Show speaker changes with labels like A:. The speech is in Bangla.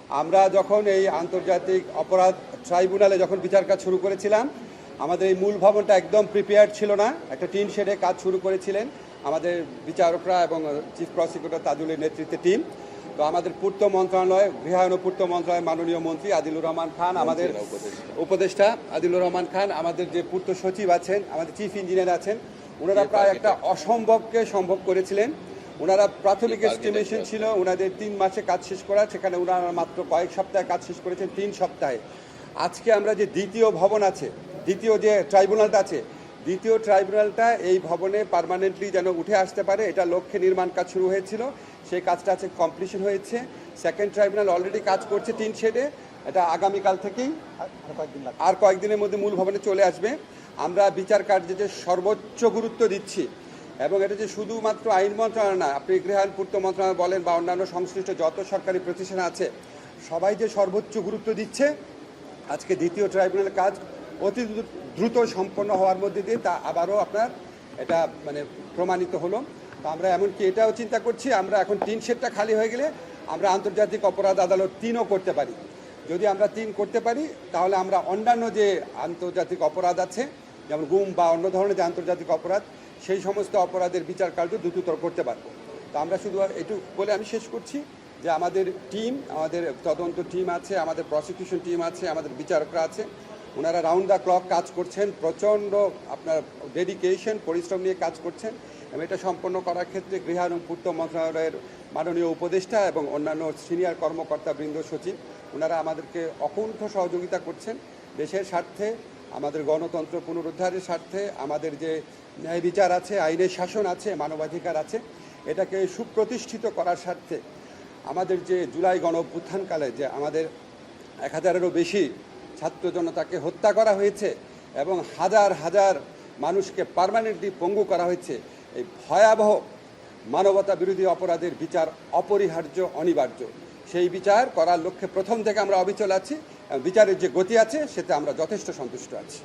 A: আমরা যখন এই আন্তর্জাতিক অপরাধ ট্রাইব্যুনালে যখন বিচার কাজ শুরু করেছিলাম, আমাদের এই মূল ভবনটা একদম প্রিপেয়ার্ড ছিল না। একটা টিন শেডে কাজ শুরু করেছিলেন আমাদের বিচারকরা এবং চিফ প্রসিকিউটর তাজুলের নেতৃত্বে টিম। তো আমাদের পূর্ত মন্ত্রণালয়, গৃহায়ন ও পূর্ত মন্ত্রণালয়ের মাননীয় মন্ত্রী আদিলুর রহমান খান, আমাদের উপদেষ্টা আদিলুর রহমান খান, আমাদের যে পূর্ত সচিব আছেন, আমাদের চিফ ইঞ্জিনিয়ার আছেন, ওনারা প্রায় একটা অসম্ভবকে সম্ভব করেছিলেন। ওনারা প্রাথমিক এস্টিমেশন ছিল ওনাদের 3 মাসে কাজ শেষ করা, সেখানে ওনারা মাত্র কয়েক সপ্তাহে কাজ শেষ করেছেন 3 সপ্তাহে। আজকে আমরা যে দ্বিতীয় ভবন আছে, দ্বিতীয় যে ট্রাইব্যুনালটা আছে, দ্বিতীয় ট্রাইব্যুনালটা এই ভবনে পার্মানেন্টলি যেন উঠে আসতে পারে, এটা লক্ষ্যে নির্মাণ কাজ শুরু হয়েছিল, সেই কাজটা আছে কমপ্লিশন হয়েছে। সেকেন্ড ট্রাইব্যুনাল অলরেডি কাজ করছে টিন শেডে, এটা আগামীকাল থেকেই আর কয়েকদিনের মধ্যে মূল ভবনে চলে আসবে। আমরা বিচার কার্যে যে সর্বোচ্চ গুরুত্ব দিচ্ছি, এবং এটা যে শুধুমাত্র আইন মন্ত্রণালয় না, আপনি গৃহায়ন পূর্ত মন্ত্রণালয় বলেন বা অন্যান্য সংশ্লিষ্ট যত সরকারি প্রতিষ্ঠান আছে, সবাই যে সর্বোচ্চ গুরুত্ব দিচ্ছে, আজকে দ্বিতীয় ট্রাইব্যুনালের কাজ অতি দ্রুত সম্পন্ন হওয়ার মধ্যে দিয়ে তা আবারও আপনার এটা মানে প্রমাণিত হলো। তো আমরা এমনকি এটাও চিন্তা করছি, আমরা এখন 3 শেডটা খালি হয়ে গেলে আমরা আন্তর্জাতিক অপরাধ আদালত 3ও করতে পারি। যদি আমরা 3 করতে পারি, তাহলে আমরা অন্যান্য যে আন্তর্জাতিক অপরাধ আছে, যেমন গুম বা অন্য ধরনের যে আন্তর্জাতিক অপরাধ, সেই সমস্ত অপরাধের বিচার কার্য দ্রুততর করতে পারবো। তো আমরা শুধু এটুকু বলে আমি শেষ করছি যে আমাদের টিম, আমাদের তদন্ত টিম আছে, আমাদের প্রসিকিউশন টিম আছে, আমাদের বিচারকরা আছে, ওনারা রাউন্ড দ্য ক্লক কাজ করছেন, প্রচণ্ড আপনার ডেডিকেশন পরিশ্রম নিয়ে কাজ করছেন, এবং এটা সম্পন্ন করার ক্ষেত্রে গৃহায়ন এবং পূর্ত মন্ত্রণালয়ের মাননীয় উপদেষ্টা এবং অন্যান্য সিনিয়র কর্মকর্তা বৃন্দ, সচিব, ওনারা আমাদেরকে অকুণ্ঠ সহযোগিতা করছেন। দেশের স্বার্থে, আমাদের গণতন্ত্র পুনরুদ্ধারের স্বার্থে, আমাদের যে ন্যায় বিচার আছে, আইনের শাসন আছে, মানবাধিকার আছে, এটাকে সুপ্রতিষ্ঠিত করার স্বার্থে আমাদের যে জুলাই গণ অভ্যুত্থানকালে যে আমাদের 1000-এরও বেশি ছাত্র জনতাকে হত্যা করা হয়েছে এবং হাজার হাজার মানুষকে পার্মানেন্টলি পঙ্গু করা হয়েছে, এই ভয়াবহ মানবতা বিরোধী অপরাধের বিচার অপরিহার্য, অনিবার্য। সেই বিচার করার লক্ষ্যে প্রথম থেকে আমরা অবিচল আছি, এবং বিচারের যে গতি আছে সেটা আমরা যথেষ্ট সন্তুষ্ট আছি।